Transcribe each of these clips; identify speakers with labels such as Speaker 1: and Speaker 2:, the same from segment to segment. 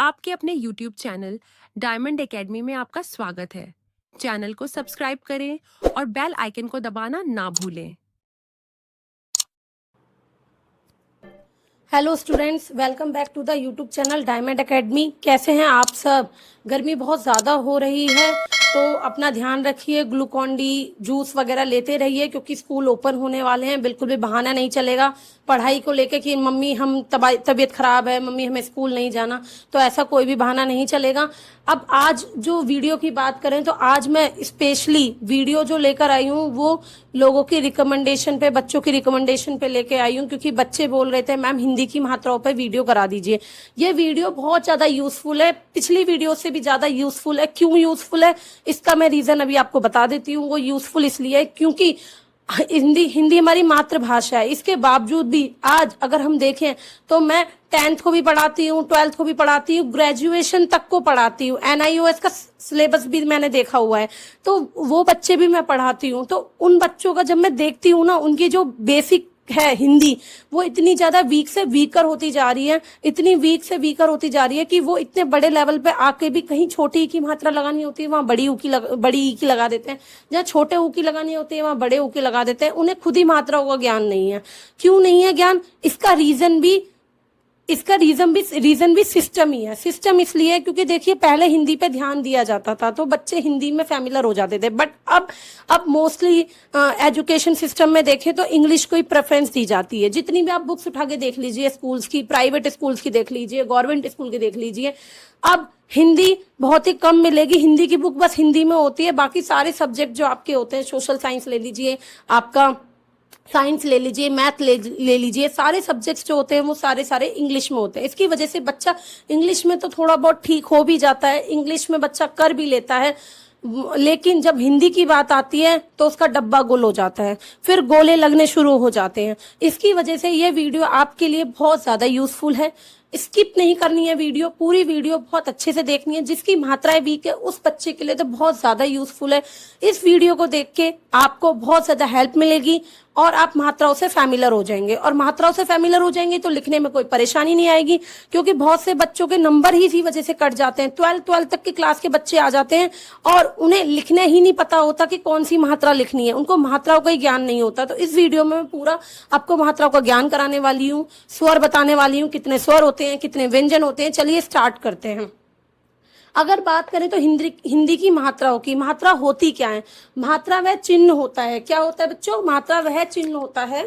Speaker 1: आपके अपने YouTube channel diamond academy में आपका स्वागत है। चैनल को सब्सक्राइब करें और बेल आइकन को दबाना ना भूलें।
Speaker 2: Hello students, welcome back to the YouTube channel diamond academy. कैसे हैं आप सब? गर्मी बहुत ज़्यादा हो रही है तो अपना ध्यान रखिए, ग्लूकॉन डी जूस वगैरह लेते रहिए क्योंकि स्कूल ओपन होने वाले हैं। बिल्कुल भी बहाना नहीं चलेगा पढ़ाई को लेके कि मम्मी हम तबीयत खराब है, मम्मी हमें स्कूल नहीं जाना, तो ऐसा कोई भी बहाना नहीं चलेगा। अब आज जो वीडियो की बात करें तो आज मैं स्पेशली वीडियो जो लेकर आई हूँ वो लोगों की रिकमेंडेशन पे, बच्चों की रिकमेंडेशन पे लेके आई हूँ क्योंकि बच्चे बोल रहे थे मैम हिंदी की मात्राओं पे वीडियो करा दीजिए। ये वीडियो बहुत ज़्यादा यूजफुल है, पिछली वीडियो से भी ज़्यादा यूजफुल है। क्यों यूजफुल है इसका मैं रीज़न अभी आपको बता देती हूँ। वो यूजफुल इसलिए है क्योंकि हिंदी हमारी मातृभाषा है। इसके बावजूद भी आज अगर हम देखें तो मैं 10th को भी पढ़ाती हूँ, 12th को भी पढ़ाती हूँ, ग्रेजुएशन तक को पढ़ाती हूँ। NIOS का सिलेबस भी मैंने देखा हुआ है, तो वो बच्चे भी मैं पढ़ाती हूँ। तो उन बच्चों का जब मैं देखती हूँ ना, उनकी जो बेसिक है हिंदी वो इतनी ज्यादा वीक से वीकर होती जा रही है, इतनी वीक से वीकर होती जा रही है कि वो इतने बड़े लेवल पे आके भी कहीं छोटी ई की मात्रा लगानी होती है वहां बड़ी ई की लगा देते हैं, जहाँ छोटे ऊ की लगानी होती है वहां बड़े ऊ की लगा देते हैं। उन्हें खुद ही मात्राओं का ज्ञान नहीं है। क्यों नहीं है ज्ञान? इसका रीजन भी सिस्टम ही है। सिस्टम इसलिए है क्योंकि देखिए पहले हिंदी पे ध्यान दिया जाता था तो बच्चे हिंदी में फैमिलियर हो जाते थे, बट अब मोस्टली एजुकेशन सिस्टम में देखें तो इंग्लिश को ही प्रेफरेंस दी जाती है। जितनी भी आप बुक्स उठा के देख लीजिए, स्कूल्स की, प्राइवेट स्कूल्स की देख लीजिए, गवर्नमेंट स्कूल की देख लीजिए, अब हिंदी बहुत ही कम मिलेगी। हिंदी की बुक बस हिंदी में होती है, बाकी सारे सब्जेक्ट जो आपके होते हैं, सोशल साइंस ले लीजिए, आपका साइंस ले लीजिए, मैथ ले लीजिए, सारे सब्जेक्ट्स जो होते हैं वो सारे इंग्लिश में होते हैं। इसकी वजह से बच्चा इंग्लिश में तो थोड़ा बहुत ठीक हो भी जाता है, इंग्लिश में बच्चा कर भी लेता है, लेकिन जब हिंदी की बात आती है तो उसका डब्बा गुल हो जाता है, फिर गोले लगने शुरू हो जाते हैं। इसकी वजह से ये वीडियो आपके लिए बहुत ज्यादा यूजफुल है। स्किप नहीं करनी है वीडियो, पूरी वीडियो बहुत अच्छे से देखनी है। जिसकी मात्राएं वीक है उस बच्चे के लिए तो बहुत ज्यादा यूजफुल है। इस वीडियो को देख के आपको बहुत ज्यादा हेल्प मिलेगी और आप मात्राओं से फैमिलियर हो जाएंगे, और मात्राओं से फैमिलियर हो जाएंगे तो लिखने में कोई परेशानी नहीं आएगी, क्योंकि बहुत से बच्चों के नंबर ही इसी वजह से कट जाते हैं। 12 तक की क्लास के बच्चे आ जाते हैं और उन्हें लिखने ही नहीं पता होता कि कौन सी मात्रा लिखनी है, उनको मात्राओं का ही ज्ञान नहीं होता। तो इस वीडियो में मैं पूरा आपको मात्राओं का ज्ञान कराने वाली हूँ, स्वर बताने वाली हूँ, कितने स्वर होते हैं, कितने व्यंजन होते हैं। चलिए स्टार्ट करते हैं। अगर बात करें तो हिंदी की मात्राओं की, मात्रा होती क्या है? मात्रा वह चिन्ह होता है। क्या होता है बच्चों? मात्रा वह चिन्ह होता है।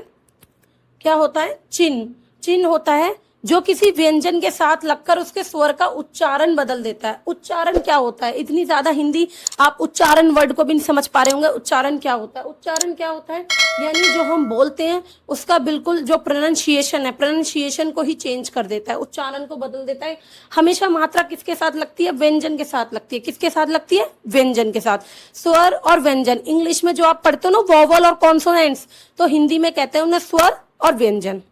Speaker 2: क्या होता है? चिन्ह होता है जो किसी व्यंजन के साथ लगकर उसके स्वर का उच्चारण बदल देता है। उच्चारण क्या होता है? इतनी ज्यादा हिंदी आप उच्चारण वर्ड को भी नहीं समझ पा रहे होंगे। उच्चारण क्या होता है? उच्चारण क्या होता है? यानी जो हम बोलते हैं उसका बिल्कुल जो प्रोनाउंसिएशन है, प्रोनाउंसिएशन को ही चेंज कर देता है, उच्चारण को बदल देता है। हमेशा मात्रा किसके साथ लगती है? व्यंजन के साथ लगती है। किसके साथ लगती है? व्यंजन के साथ। स्वर और व्यंजन, इंग्लिश में जो आप पढ़ते हो ना वोवल और कॉन्सोनेंट्स, तो हिंदी में कहते हैं उन्हें स्वर और व्यंजन।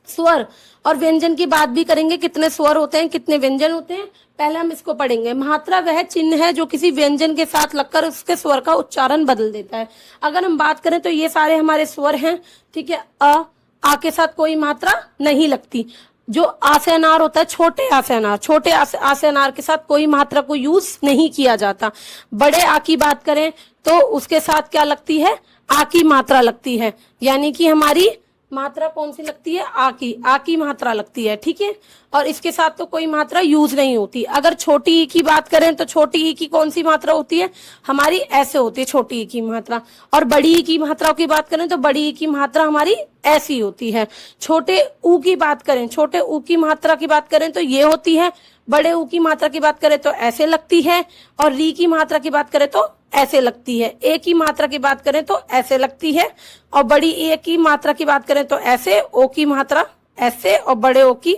Speaker 2: स्वर और व्यंजन की बात भी करेंगे, कितने स्वर होते हैं, कितने व्यंजन होते हैं, पहले हम इसको पढ़ेंगे। मात्रा वह चिन्ह है जो किसी व्यंजन के साथ लगकर उसके स्वर का उच्चारण बदल देता है। अगर हम बात करें तो ये सारे हमारे स्वर हैं, ठीक है। आ के साथ कोई मात्रा नहीं लगती। जो आ से अनार होता है, छोटे आ से अनार, छोटे आ से अनार के साथ कोई मात्रा को यूज नहीं किया जाता। बड़े आ की बात करें तो उसके साथ क्या लगती है? आ की मात्रा लगती है, यानी कि हमारी मात्रा कौन सी लगती है? आ की मात्रा लगती है, ठीक है। और इसके साथ तो कोई मात्रा यूज नहीं होती। अगर छोटी ई की बात करें तो छोटी ई की कौन सी मात्रा होती है? हमारी ऐसे होती है छोटी ई की मात्रा। और बड़ी ई की मात्राओं की बात करें तो बड़ी ई की मात्रा हमारी ऐसी होती है। छोटे ऊ की बात करें, छोटे ऊ की मात्रा की बात करें तो ये होती है। बड़े ऊ की मात्रा की बात करें तो ऐसे लगती है। और री की मात्रा की बात करें तो ऐसे लगती है। ए की मात्रा की बात करें तो ऐसे लगती है। और बड़ी ए की मात्रा की बात करें तो ऐसे, ओ की मात्रा ऐसे, और बड़े ओ की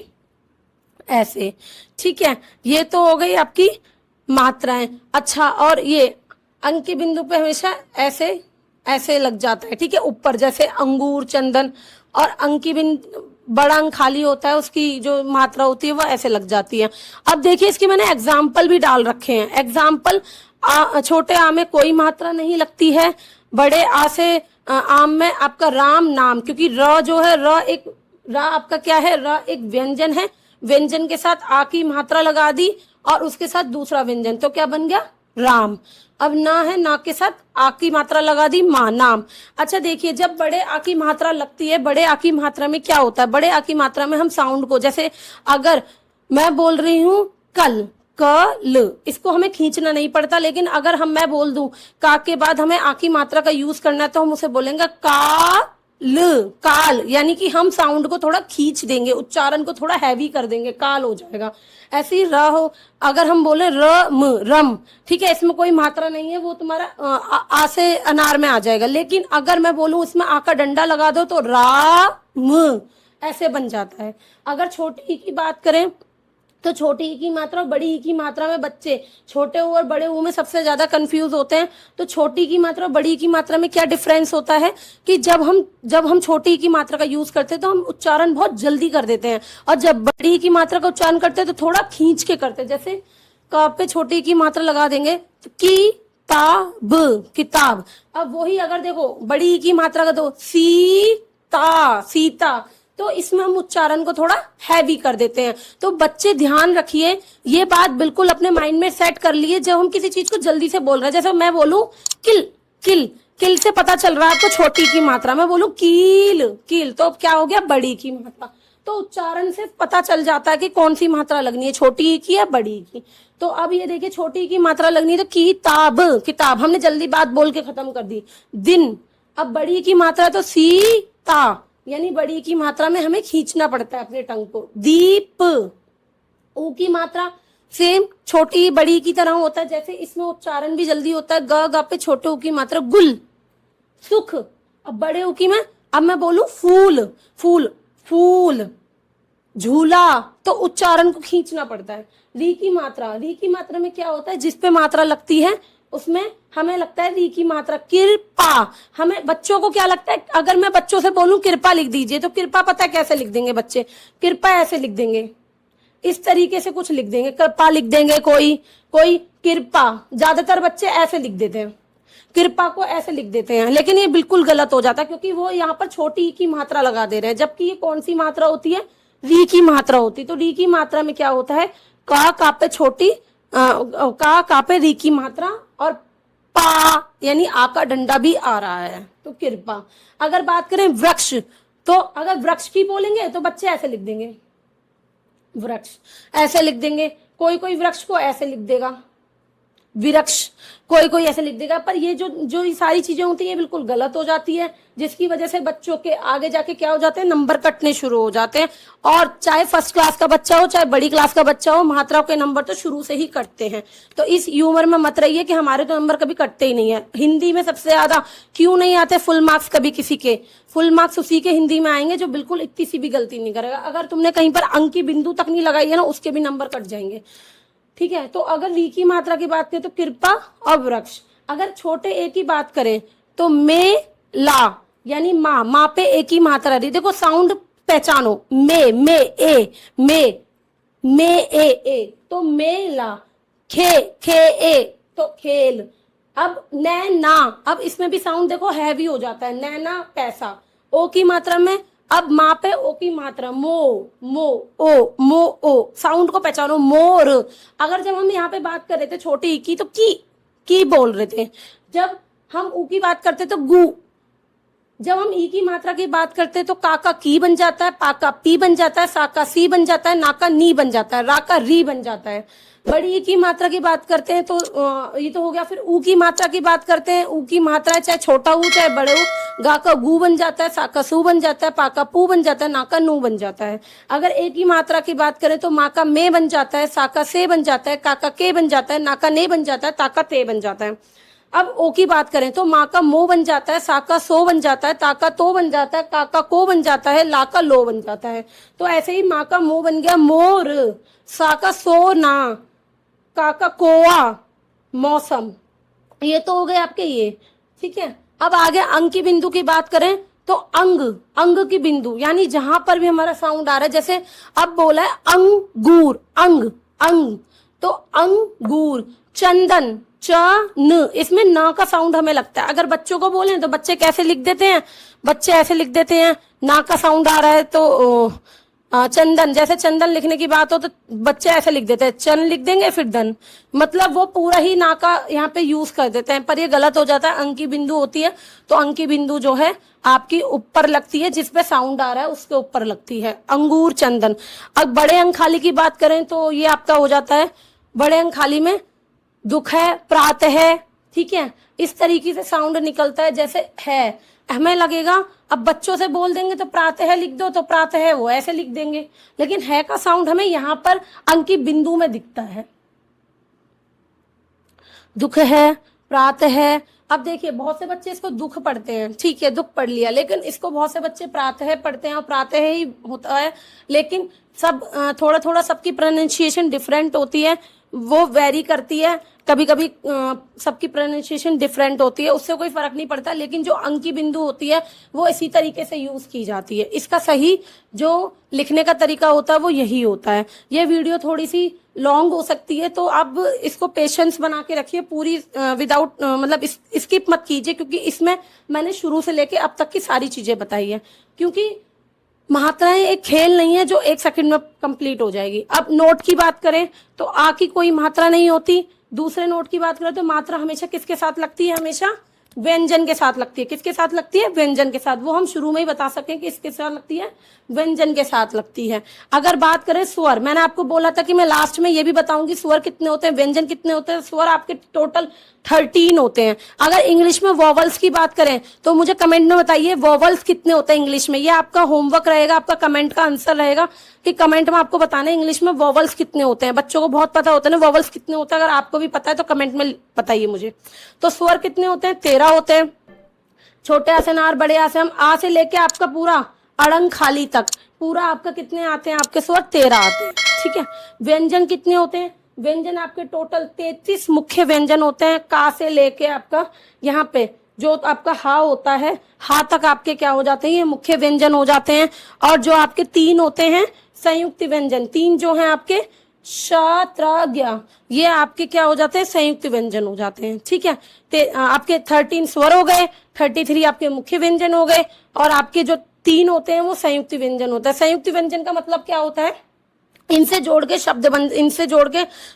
Speaker 2: ऐसे, ठीक है। ये तो हो गई आपकी मात्राएं। अच्छा, और ये अंक के बिंदु पे हमेशा ऐसे ऐसे लग जाता है, ठीक है, ऊपर, जैसे अंगूर, चंदन। और अंक की बिंदु, बड़ा अंक खाली होता है, उसकी जो मात्रा होती है वो ऐसे लग जाती है। अब देखिए इसकी मैंने एग्जाम्पल भी डाल रखे हैं। एग्जाम्पल, छोटे आ में कोई मात्रा नहीं लगती है। बड़े आ से आम में आपका राम नाम, क्योंकि र जो है, र आपका क्या है? र एक व्यंजन है, व्यंजन के साथ आ की मात्रा लगा दी और उसके साथ दूसरा व्यंजन, तो क्या बन गया? राम। अब ना है, ना के साथ आ की मात्रा लगा दी, माँ, नाम। अच्छा देखिए, जब बड़े आ की मात्रा लगती है, बड़े आ की मात्रा में क्या होता है? बड़े आ की मात्रा में हम साउंड को, जैसे अगर मैं बोल रही हूं कल, कल, इसको हमें खींचना नहीं पड़ता, लेकिन अगर मैं बोल दूं का के बाद हमें आ की मात्रा का यूज करना है, तो हम उसे बोलेंगे काल, यानी कि हम साउंड को थोड़ा खींच देंगे, उच्चारण को थोड़ा हैवी कर देंगे, काल हो जाएगा। ऐसे ही र हो, अगर हम बोले रम, ठीक है, इसमें कोई मात्रा नहीं है, वो तुम्हारा आ से अनार में आ जाएगा। लेकिन अगर मैं बोलूं इसमें आ का डंडा लगा दो तो राम, ऐसे बन जाता है। अगर छोटी ई की बात करें तो छोटी ई की मात्रा और बड़ी ई की मात्रा में बच्चे छोटे ऊ और बड़े ऊ में सबसे ज्यादा कंफ्यूज होते हैं। तो छोटी की मात्रा और बड़ी की मात्रा में क्या डिफरेंस होता है कि जब हम छोटी की मात्रा का यूज करते हैं तो हम उच्चारण बहुत जल्दी कर देते हैं, और जब बड़ी की मात्रा का उच्चारण करते हैं तो थोड़ा खींच के करते हैं। जैसे क पे छोटी की मात्रा लगा देंगे तो किताब। अब वही अगर देखो बड़ी ई की मात्रा का दो सीता, तो इसमें हम उच्चारण को थोड़ा हैवी कर देते हैं। तो बच्चे ध्यान रखिए, ये बात बिल्कुल अपने माइंड में सेट कर लिए, जब हम किसी चीज को जल्दी से बोल रहे हैं, जैसे मैं बोलूं किल से पता चल रहा है आपको छोटी की मात्रा, मैं बोलूं कील, तो अब क्या हो गया? बड़ी की मात्रा। तो उच्चारण से पता चल जाता है कि कौन सी मात्रा लगनी है, छोटी की या बड़ी की। तो अब ये देखिए, छोटी की मात्रा लगनी है तो किताब, हमने जल्दी बात बोल के खत्म कर दी। दिन, अब बड़ी की मात्रा तो सीता, यानी बड़ी की मात्रा में हमें खींचना पड़ता है अपने टंग को। दीप, ऊ की मात्रा सेम छोटी बड़ी की तरह होता है, जैसे इसमें उच्चारण भी जल्दी होता है। ग पे छोटे ऊ की मात्रा गुल, सुख। अब बड़े ऊ की में, अब मैं बोलूं फूल, झूला, तो उच्चारण को खींचना पड़ता है। री की मात्रा में क्या होता है? जिस पे मात्रा लगती है उसमें हमें लगता है री की मात्रा। कृपा, हमें बच्चों को क्या लगता है? अगर मैं बच्चों से बोलूं कृपा लिख दीजिए, तो कृपा पता है कैसे लिख देंगे बच्चे? कृपा ऐसे लिख देंगे, इस तरीके से कुछ लिख देंगे, कृपा लिख देंगे, कोई कृपा। ज्यादातर बच्चे ऐसे लिख देते हैं, कृपा को ऐसे लिख देते हैं, लेकिन ये बिल्कुल गलत हो जाता है, क्योंकि वो यहाँ पर छोटी ई की मात्रा लगा दे रहे हैं, जबकि ये कौन सी मात्रा होती है? री की मात्रा होती है। तो री की मात्रा में क्या होता है? का पे छोटी, का पे री की मात्रा, और पा यानी आ का डंडा भी आ रहा है, तो कृपा। अगर बात करें वृक्ष, तो अगर वृक्ष की बोलेंगे तो बच्चे ऐसे लिख देंगे, वृक्ष ऐसे लिख देंगे, कोई वृक्ष को ऐसे लिख देगा, विरक्ष, कोई ऐसे लिख देगा। पर ये जो ये सारी चीजें होती है, ये बिल्कुल गलत हो जाती है, जिसकी वजह से बच्चों के आगे जाके क्या हो जाते हैं? नंबर कटने शुरू हो जाते हैं। और चाहे फर्स्ट क्लास का बच्चा हो, चाहे बड़ी क्लास का बच्चा हो, मात्राओं के नंबर तो शुरू से ही कटते हैं। तो इस ह्यूमर में मत रहिए कि हमारे तो नंबर कभी कटते ही नहीं है। हिंदी में सबसे ज्यादा क्यों नहीं आते फुल मार्क्स कभी किसी के? फुल मार्क्स उसी के हिंदी में आएंगे जो बिल्कुल इतनी सी भी गलती नहीं करेगा। अगर तुमने कहीं पर अंक की बिंदु तक नहीं लगाई है ना, उसके भी नंबर कट जाएंगे, ठीक है। तो अगर री की मात्रा की बात करें तो कृपा और वृक्ष। अगर छोटे ए की बात करें तो मेला, यानी माँ पे ए की मात्रा रही। देखो साउंड पहचानो, मे ए, तो मेला। खे ए, तो खेल। अब नैना, अब इसमें भी साउंड देखो हैवी हो जाता है, नैना पैसा। ओ की मात्रा में, अब माँ पे ओ की मात्रा, ओ, साउंड को पहचानो, मोर। अगर जब हम यहाँ पे बात कर रहे थे छोटी ई की, तो की बोल रहे थे। जब हम ऊ की बात करते तो गु। जब हम ई की मात्रा की बात करते हैं तो का की बन जाता है, पा का पी बन जाता है, सा का सी बन जाता है, ना का नी बन जाता है, रा का री बन जाता है। बड़ी ई की मात्रा की बात करते हैं तो ये तो हो गया। फिर ऊ की मात्रा की बात करते हैं, ऊ की मात्रा है चाहे छोटा ऊ चाहे बड़े ऊ, गा का गु बन जाता है, सा का सू बन जाता है, पा का पू बन जाता है, ना का नू बन जाता है। अगर ए की मात्रा की बात करें तो माँ का मे बन जाता है, सा का से बन जाता है, का के बन जाता है, ना का ने बन जाता है, ता का ते बन जाता है। अब ओ की बात करें तो माँ का मो बन जाता है, सा का सो बन जाता है, ता का तो बन जाता है, का को बन जाता है, ला का लो बन जाता है। तो ऐसे ही माँ का मो बन गया मोर, सा का सोना, का कोआ मौसम। ये तो हो गए आपके ये, ठीक है। अब आगे अंग की बिंदु की बात करें तो अंग की बिंदु, यानी जहां पर भी हमारा साउंड आ रहा है। जैसे अब बोला है अंगूर, अंग, तो अंगूर। चंदन, च न, इसमें न का साउंड हमें लगता है। अगर बच्चों को बोले तो बच्चे कैसे लिख देते हैं? बच्चे ऐसे लिख देते हैं, ना का साउंड आ रहा है तो चंदन, जैसे चंदन लिखने की बात हो तो बच्चे ऐसे लिख देते हैं, चन लिख देंगे फिर दन, मतलब वो पूरा ही ना का यहाँ पे यूज कर देते हैं, पर ये गलत हो जाता है। अंकी बिंदु होती है तो अंकी बिंदु जो है आपकी ऊपर लगती है, जिसपे साउंड आ रहा है उसके ऊपर लगती है। अंगूर, चंदन। अब बड़े अंक खाली की बात करें तो ये आपका हो जाता है, बड़े अंक खाली में दुख है, प्रातः है, ठीक है, इस तरीके से साउंड निकलता है जैसे है। हमें लगेगा अब बच्चों से बोल देंगे तो प्रातः लिख दो, तो प्रातः वो ऐसे लिख देंगे, लेकिन है का साउंड हमें यहाँ पर अंकी बिंदु में दिखता है। दुख है, प्रातः है। अब देखिए बहुत से बच्चे इसको दुख पढ़ते हैं, ठीक है दुख पढ़ लिया, लेकिन इसको बहुत से बच्चे प्रातः पढ़ते हैं और प्रातः ही होता है, लेकिन सब थोड़ा थोड़ा सबकी प्रोनाउंसिएशन डिफरेंट होती है, वो वेरी करती है, कभी कभी सबकी प्रोनाउंसिएशन डिफरेंट होती है, उससे कोई फर्क नहीं पड़ता, लेकिन जो अंकी बिंदु होती है वो इसी तरीके से यूज की जाती है। इसका सही जो लिखने का तरीका होता है वो यही होता है। ये वीडियो थोड़ी सी लॉन्ग हो सकती है, तो आप इसको पेशेंस बना के रखिए, पूरी विदाउट मतलब स्किप मत कीजिए, क्योंकि इसमें मैंने शुरू से लेके अब तक की सारी चीजें बताई है, क्योंकि मात्राएं एक खेल नहीं है जो 1 सेकंड में कंप्लीट हो जाएगी। अब नोट की बात करें तो आ की कोई मात्रा नहीं होती, दूसरे नोट की बात करें तो मात्रा हमेशा किसके साथ लगती है, हमेशा व्यंजन के साथ लगती है। किसके साथ लगती है, व्यंजन के साथ। वो हम शुरू में ही बता सकें कि इसके साथ लगती है, व्यंजन के साथ लगती है। अगर बात करें स्वर, मैंने आपको बोला था कि मैं लास्ट में ये भी बताऊंगी स्वर कितने होते हैं, व्यंजन कितने होते हैं। स्वर आपके टोटल 13 होते हैं। अगर इंग्लिश में वॉवल्स की बात करें तो मुझे कमेंट में बताइए वॉवल्स कितने होते हैं इंग्लिश में। ये आपका होमवर्क रहेगा, आपका कमेंट का आंसर रहेगा कि कमेंट में आपको बताना है इंग्लिश में वॉवल्स कितने होते हैं। बच्चों को बहुत पता होता है ना वॉवल्स कितने होते हैं, अगर आपको भी पता है तो कमेंट में बताइए मुझे। तो स्वर कितने होते हैं, 13 होते हैं। छोटे आ से नार, बड़े आ से हम, आ से लेके आपका पूरा अड़ंग खाली तक पूरा आपका कितने आते हैं, आपके स्वर 13 आते हैं, ठीक है। व्यंजन कितने होते हैं, व्यंजन आपके टोटल 33 मुख्य व्यंजन होते हैं। का से लेके आपका यहाँ पे जो आपका हा होता है, हा तक आपके क्या हो जाते हैं, ये मुख्य व्यंजन हो जाते हैं। और जो आपके 3 होते हैं संयुक्त व्यंजन, 3 जो हैं आपके श, त्र, ज्ञ, ये आपके क्या हो जाते हैं, संयुक्त व्यंजन हो जाते हैं, ठीक है। आपके 13 स्वर हो गए, 33 आपके मुख्य व्यंजन हो गए, और आपके जो 3 होते हैं वो संयुक्त व्यंजन होता है। संयुक्त व्यंजन का मतलब क्या होता है, इनसे जोड़ के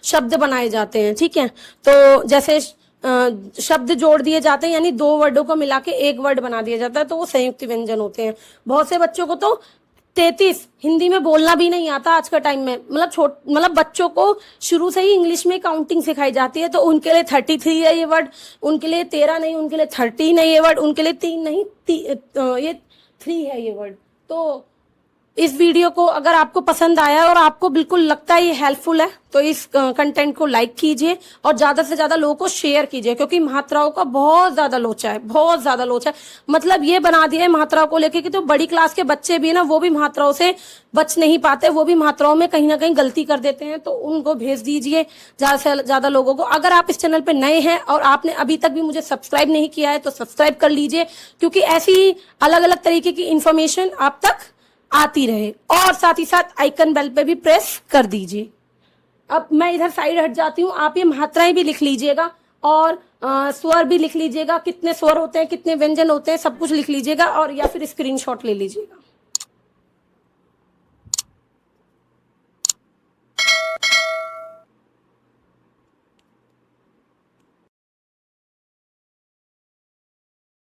Speaker 2: शब्द बनाए जाते हैं, ठीक है। तो जैसे शब्द जोड़ दिए जाते हैं, यानी 2 वर्डों को मिला के 1 वर्ड बना दिया जाता है, तो वो संयुक्त व्यंजन होते हैं। बहुत से बच्चों को तो 33 हिंदी में बोलना भी नहीं आता आज का टाइम में, मतलब बच्चों को शुरू से ही इंग्लिश में काउंटिंग सिखाई जाती है, तो उनके लिए 33 है ये वर्ड, उनके लिए 13 नहीं, उनके लिए 13 है ये वर्ड, उनके लिए 3 नहीं, ये 3 है ये वर्ड। तो इस वीडियो को अगर आपको पसंद आया और आपको बिल्कुल लगता है ये हेल्पफुल है, तो इस कंटेंट को लाइक कीजिए और ज्यादा से ज्यादा लोगों को शेयर कीजिए, क्योंकि मात्राओं का बहुत ज्यादा लोचा है, बहुत ज्यादा लोचा है। मतलब ये बना दिया है मात्राओं को लेके कि तो बड़ी क्लास के बच्चे भी ना, वो भी मात्राओं से बच नहीं पाते, वो भी मात्राओं में कहीं ना कहीं गलती कर देते हैं, तो उनको भेज दीजिए ज्यादा से ज्यादा लोगों को। अगर आप इस चैनल पे नए हैं और आपने अभी तक भी मुझे सब्सक्राइब नहीं किया है तो सब्सक्राइब कर लीजिए, क्योंकि ऐसी अलग अलग तरीके की इंफॉर्मेशन आप तक आती रहे। और साथ ही साथ आइकन बेल पे भी प्रेस कर दीजिए। अब मैं इधर साइड हट जाती हूँ, आप ये मात्राएं भी लिख लीजिएगा और स्वर भी लिख लीजिएगा, कितने स्वर होते हैं, कितने व्यंजन होते हैं, सब कुछ लिख लीजिएगा, और या फिर स्क्रीनशॉट ले लीजिएगा।